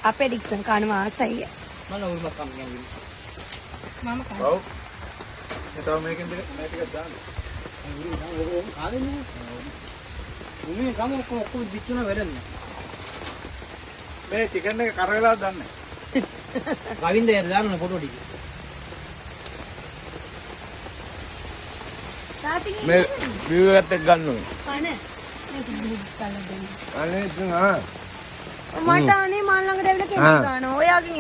අපේ ඩික්සන් කනවා ආසයි. මම උරුමක් කන්න කියන්නේ. මම කනවා. ඔව්. ඒතව මේකෙන් මේ ටිකක් දාන්න. කාදෙන්නේ. උනේ කම ඔක්කොම දිච්චුන වැඩන්නේ. මේ චිකන් එක කර වෙලාද දන්නේ. ගවින්ද යට දාන්න ෆොටෝ ටික. තාත්ති මේ වීඩියෝ එකත් එක්ක ගන්න ඕනේ. අනේ මේක බලන්න දෙන්න. අනේ ඉතින් ආ මට අනේ මල් ළඟට ඇවිල්ලා කෙනෙක් ගන්නවා. ඔයාගෙන්